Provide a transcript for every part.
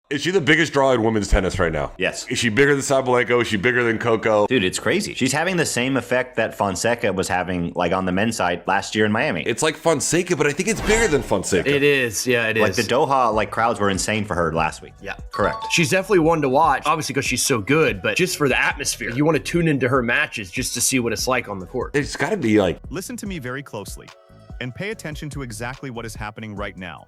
Is she the biggest draw in women's tennis right now? Yes. Is she bigger than Sabalenka? Is she bigger than Coco? Dude, it's crazy. She's having the same effect that Fonseca was having, like, on the men's side last year in Miami. It's like Fonseca, but I think it's bigger than Fonseca. It is. Yeah, it is. Like, the Doha, like, crowds were insane for her last week. Yeah. Correct. She's definitely one to watch, obviously because she's so good, but just for the atmosphere. You want to tune into her matches just to see what it's like on the court. It's got to be like... Listen to me very closely and pay attention to exactly what is happening right now.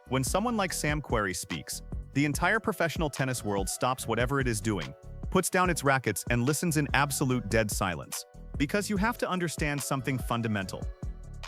When someone like Sam Querrey speaks, the entire professional tennis world stops whatever it is doing, puts down its rackets, and listens in absolute dead silence. Because you have to understand something fundamental.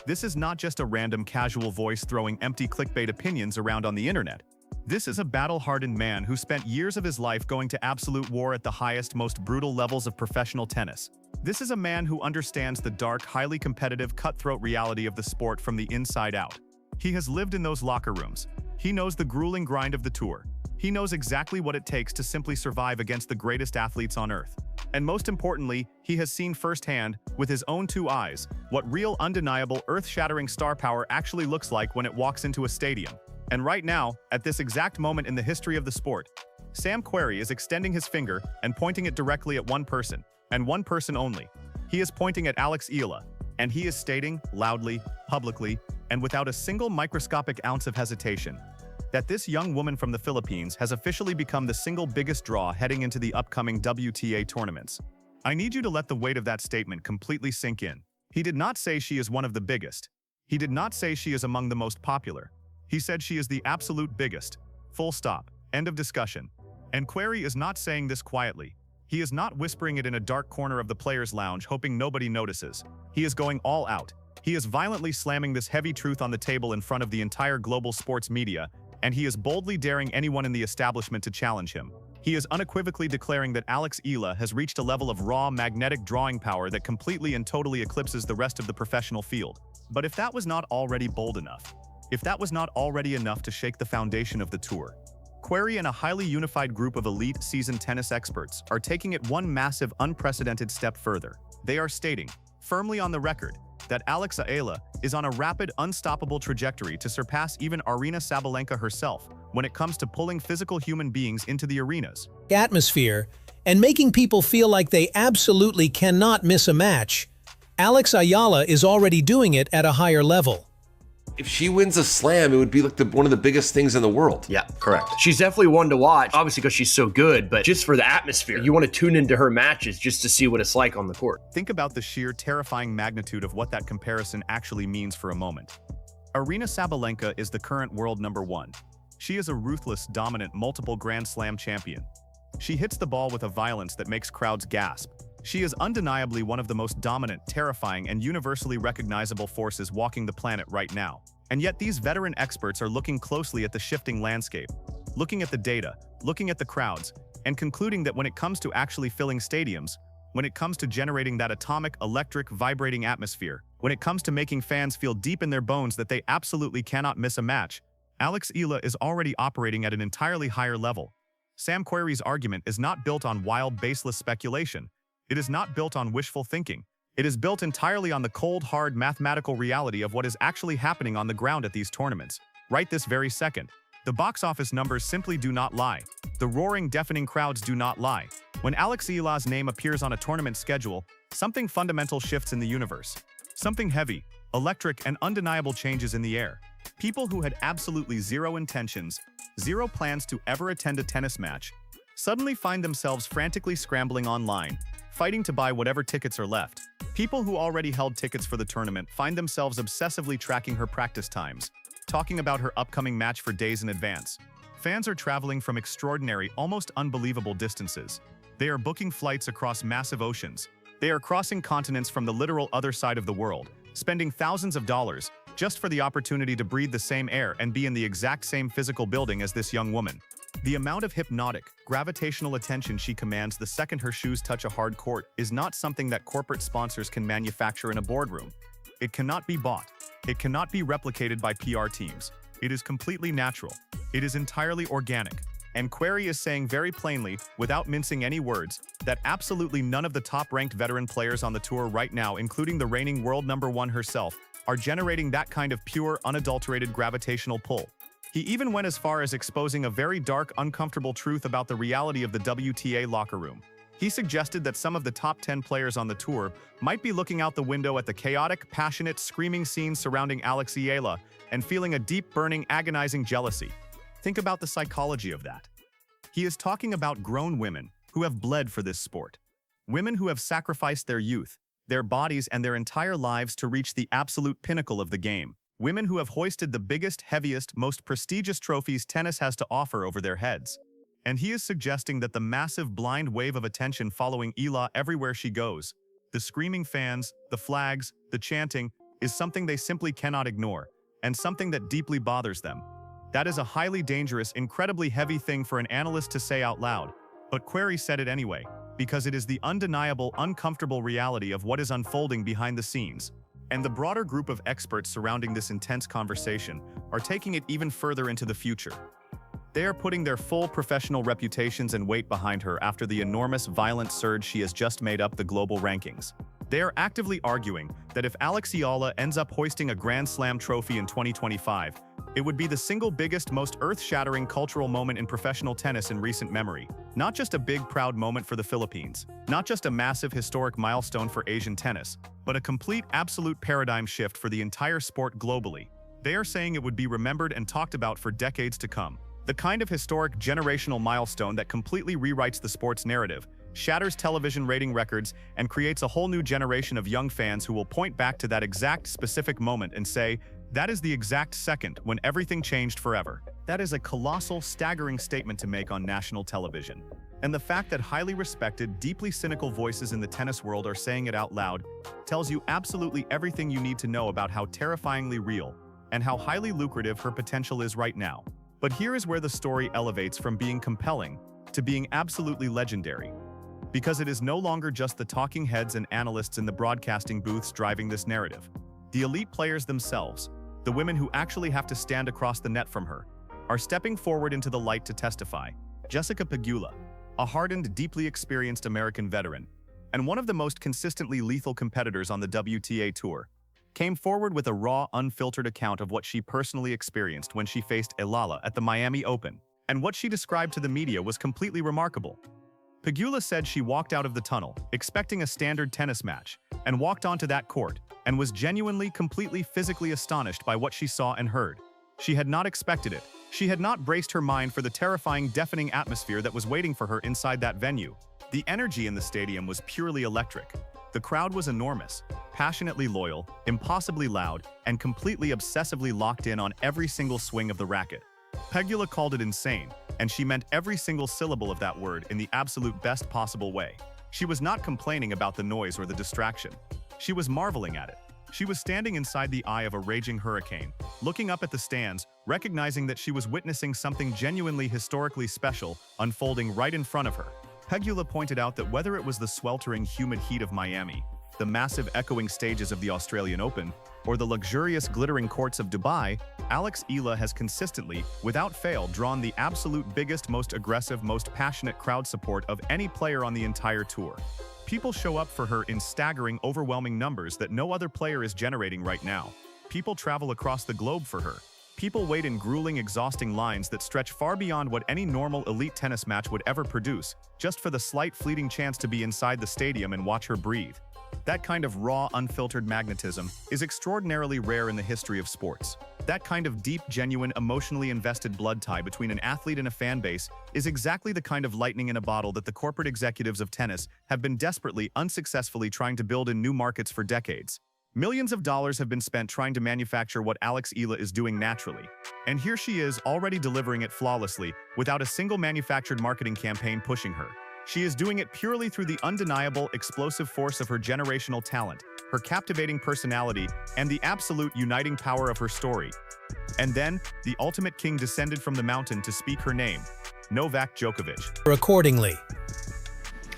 This is not just a random casual voice throwing empty clickbait opinions around on the internet. This is a battle-hardened man who spent years of his life going to absolute war at the highest, most brutal levels of professional tennis. This is a man who understands the dark, highly competitive, cutthroat reality of the sport from the inside out. He has lived in those locker rooms. He knows the grueling grind of the tour. He knows exactly what it takes to simply survive against the greatest athletes on earth. And most importantly, he has seen firsthand, with his own two eyes, what real, undeniable, earth-shattering star power actually looks like when it walks into a stadium. And right now, at this exact moment in the history of the sport, Sam Querrey is extending his finger and pointing it directly at one person, and one person only. He is pointing at Alex Eala, and he is stating, loudly, publicly, and without a single microscopic ounce of hesitation, that this young woman from the Philippines has officially become the single biggest draw heading into the upcoming WTA tournaments. I need you to let the weight of that statement completely sink in. He did not say she is one of the biggest. He did not say she is among the most popular. He said she is the absolute biggest. Full stop. End of discussion. And Querrey is not saying this quietly. He is not whispering it in a dark corner of the players' lounge hoping nobody notices. He is going all out. He is violently slamming this heavy truth on the table in front of the entire global sports media, and he is boldly daring anyone in the establishment to challenge him. He is unequivocally declaring that Alex Eala has reached a level of raw, magnetic drawing power that completely and totally eclipses the rest of the professional field. But if that was not already bold enough, if that was not already enough to shake the foundation of the tour, Querrey and a highly unified group of elite seasoned tennis experts are taking it one massive, unprecedented step further. They are stating, firmly on the record, that Alex Eala is on a rapid, unstoppable trajectory to surpass even Aryna Sabalenka herself when it comes to pulling physical human beings into the arenas. Atmosphere, and making people feel like they absolutely cannot miss a match. Alex Eala is already doing it at a higher level. If she wins a slam, it would be like one of the biggest things in the world. Yeah, correct. She's definitely one to watch, obviously because she's so good, but just for the atmosphere. You want to tune into her matches just to see what it's like on the court. Think about the sheer terrifying magnitude of what that comparison actually means for a moment. Aryna Sabalenka is the current world #1. She is a ruthless, dominant, multiple Grand Slam champion. She hits the ball with a violence that makes crowds gasp. She is undeniably one of the most dominant, terrifying, and universally recognizable forces walking the planet right now. And yet these veteran experts are looking closely at the shifting landscape, looking at the data, looking at the crowds, and concluding that when it comes to actually filling stadiums, when it comes to generating that atomic, electric, vibrating atmosphere, when it comes to making fans feel deep in their bones that they absolutely cannot miss a match, Alex Eala is already operating at an entirely higher level. Sam Querrey's argument is not built on wild, baseless speculation. It is not built on wishful thinking. It is built entirely on the cold, hard, mathematical reality of what is actually happening on the ground at these tournaments, right this very second. The box office numbers simply do not lie. The roaring, deafening crowds do not lie. When Alex Eala's name appears on a tournament schedule, something fundamental shifts in the universe. Something heavy, electric, and undeniable changes in the air. People who had absolutely zero intentions, zero plans to ever attend a tennis match, suddenly find themselves frantically scrambling online, fighting to buy whatever tickets are left. People who already held tickets for the tournament find themselves obsessively tracking her practice times, talking about her upcoming match for days in advance. Fans are traveling from extraordinary, almost unbelievable distances. They are booking flights across massive oceans. They are crossing continents from the literal other side of the world, spending thousands of dollars just for the opportunity to breathe the same air and be in the exact same physical building as this young woman. The amount of hypnotic, gravitational attention she commands the second her shoes touch a hard court is not something that corporate sponsors can manufacture in a boardroom. It cannot be bought. It cannot be replicated by PR teams. It is completely natural. It is entirely organic. And Querrey is saying very plainly, without mincing any words, that absolutely none of the top-ranked veteran players on the tour right now, including the reigning world #1 herself, are generating that kind of pure, unadulterated gravitational pull. He even went as far as exposing a very dark, uncomfortable truth about the reality of the WTA locker room. He suggested that some of the top 10 players on the tour might be looking out the window at the chaotic, passionate, screaming scenes surrounding Alex Eala and feeling a deep, burning, agonizing jealousy. Think about the psychology of that. He is talking about grown women who have bled for this sport. Women who have sacrificed their youth, their bodies, and their entire lives to reach the absolute pinnacle of the game. Women who have hoisted the biggest, heaviest, most prestigious trophies tennis has to offer over their heads. And he is suggesting that the massive blind wave of attention following Eala everywhere she goes, the screaming fans, the flags, the chanting, is something they simply cannot ignore, and something that deeply bothers them. That is a highly dangerous, incredibly heavy thing for an analyst to say out loud, but Querrey said it anyway, because it is the undeniable, uncomfortable reality of what is unfolding behind the scenes. And the broader group of experts surrounding this intense conversation are taking it even further into the future. They are putting their full professional reputations and weight behind her after the enormous violent surge she has just made up the global rankings. They are actively arguing that if Alex Eala ends up hoisting a Grand Slam trophy in 2025, it would be the single biggest, most earth-shattering cultural moment in professional tennis in recent memory. Not just a big, proud moment for the Philippines, not just a massive historic milestone for Asian tennis, but a complete, absolute paradigm shift for the entire sport globally. They are saying it would be remembered and talked about for decades to come. The kind of historic, generational milestone that completely rewrites the sport's narrative, shatters television rating records, and creates a whole new generation of young fans who will point back to that exact specific moment and say, that is the exact second when everything changed forever. That is a colossal, staggering statement to make on national television. And the fact that highly respected, deeply cynical voices in the tennis world are saying it out loud tells you absolutely everything you need to know about how terrifyingly real and how highly lucrative her potential is right now. But here is where the story elevates from being compelling to being absolutely legendary. Because it is no longer just the talking heads and analysts in the broadcasting booths driving this narrative. The elite players themselves, the women who actually have to stand across the net from her, are stepping forward into the light to testify. Jessica Pegula, a hardened, deeply experienced American veteran, and one of the most consistently lethal competitors on the WTA Tour, came forward with a raw, unfiltered account of what she personally experienced when she faced Eala at the Miami Open, and what she described to the media was completely remarkable. Pegula said she walked out of the tunnel, expecting a standard tennis match, and walked onto that court, and was genuinely, completely physically astonished by what she saw and heard. She had not expected it. She had not braced her mind for the terrifying, deafening atmosphere that was waiting for her inside that venue. The energy in the stadium was purely electric. The crowd was enormous, passionately loyal, impossibly loud, and completely obsessively locked in on every single swing of the racket. Pegula called it insane, and she meant every single syllable of that word in the absolute best possible way. She was not complaining about the noise or the distraction. She was marveling at it. She was standing inside the eye of a raging hurricane, looking up at the stands, recognizing that she was witnessing something genuinely historically special unfolding right in front of her. Pegula pointed out that whether it was the sweltering, humid heat of Miami, the massive echoing stages of the Australian Open, or the luxurious, glittering courts of Dubai, Alex Eala has consistently, without fail, drawn the absolute biggest, most aggressive, most passionate crowd support of any player on the entire tour. People show up for her in staggering, overwhelming numbers that no other player is generating right now. People travel across the globe for her. People wait in grueling, exhausting lines that stretch far beyond what any normal elite tennis match would ever produce, just for the slight, fleeting chance to be inside the stadium and watch her breathe. That kind of raw, unfiltered magnetism is extraordinarily rare in the history of sports. That kind of deep, genuine, emotionally invested blood tie between an athlete and a fan base is exactly the kind of lightning in a bottle that the corporate executives of tennis have been desperately, unsuccessfully trying to build in new markets for decades. Millions of dollars have been spent trying to manufacture what Alex Eala is doing naturally. And here she is, already delivering it flawlessly, without a single manufactured marketing campaign pushing her. She is doing it purely through the undeniable, explosive force of her generational talent, her captivating personality, and the absolute uniting power of her story. And then, the ultimate king descended from the mountain to speak her name, Novak Djokovic. Accordingly.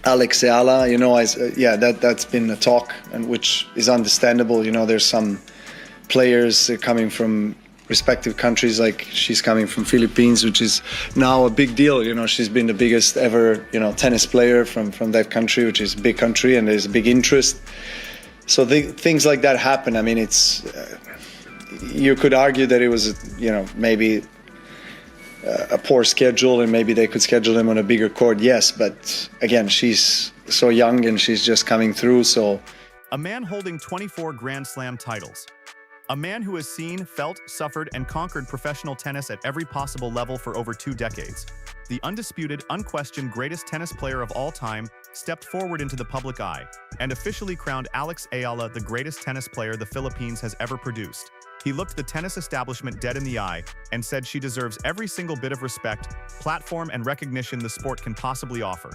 Alex Eala, that's been a talk, and which is understandable. There's some players coming from respective countries, like she's coming from Philippines, which is now a big deal. She's been the biggest ever, tennis player from that country, which is a big country, and there's a big interest. So things like that happen. I mean, it's you could argue that it was, maybe a poor schedule and maybe they could schedule them on a bigger court, yes. But again, she's so young and she's just coming through, so. A man holding 24 Grand Slam titles. A man who has seen, felt, suffered, and conquered professional tennis at every possible level for over 2 decades. The undisputed, unquestioned greatest tennis player of all time stepped forward into the public eye and officially crowned Alex Eala the greatest tennis player the Philippines has ever produced. He looked the tennis establishment dead in the eye and said she deserves every single bit of respect, platform, and recognition the sport can possibly offer.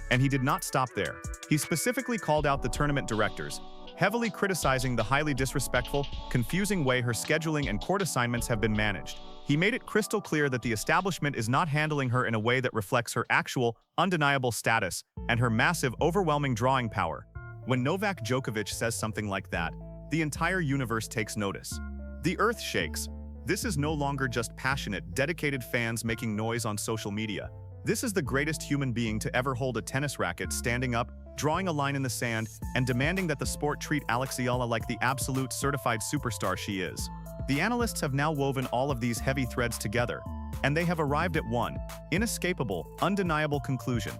And he did not stop there. He specifically called out the tournament directors, heavily criticizing the highly disrespectful, confusing way her scheduling and court assignments have been managed. He made it crystal clear that the establishment is not handling her in a way that reflects her actual, undeniable status and her massive, overwhelming drawing power. When Novak Djokovic says something like that, the entire universe takes notice. The earth shakes. This is no longer just passionate, dedicated fans making noise on social media. This is the greatest human being to ever hold a tennis racket standing up, drawing a line in the sand, and demanding that the sport treat Alex Eala like the absolute certified superstar she is. The analysts have now woven all of these heavy threads together, and they have arrived at one inescapable, undeniable conclusion.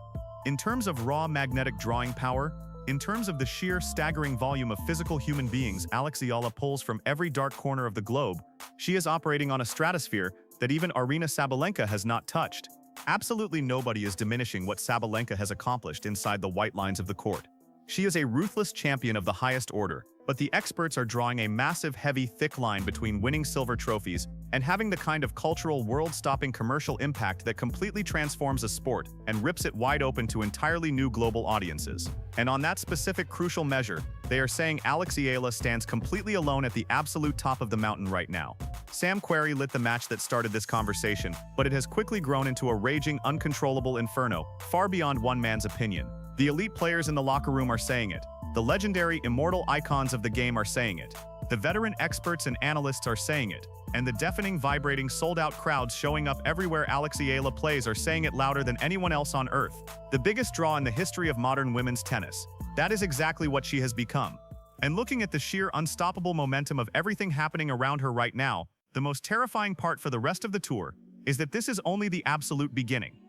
In terms of raw magnetic drawing power, in terms of the sheer, staggering volume of physical human beings Alex Eala pulls from every dark corner of the globe, she is operating on a stratosphere that even Aryna Sabalenka has not touched. Absolutely nobody is diminishing what Sabalenka has accomplished inside the white lines of the court. She is a ruthless champion of the highest order, but the experts are drawing a massive, heavy, thick line between winning silver trophies and having the kind of cultural, world-stopping commercial impact that completely transforms a sport and rips it wide open to entirely new global audiences. And on that specific crucial measure, they are saying Alex Eala stands completely alone at the absolute top of the mountain right now. Sam Querrey lit the match that started this conversation, but it has quickly grown into a raging, uncontrollable inferno, far beyond one man's opinion. The elite players in the locker room are saying it. The legendary, immortal icons of the game are saying it. The veteran experts and analysts are saying it. And the deafening, vibrating, sold-out crowds showing up everywhere Alex Eala plays are saying it louder than anyone else on earth. The biggest draw in the history of modern women's tennis. That is exactly what she has become. And looking at the sheer, unstoppable momentum of everything happening around her right now, the most terrifying part for the rest of the tour is that this is only the absolute beginning.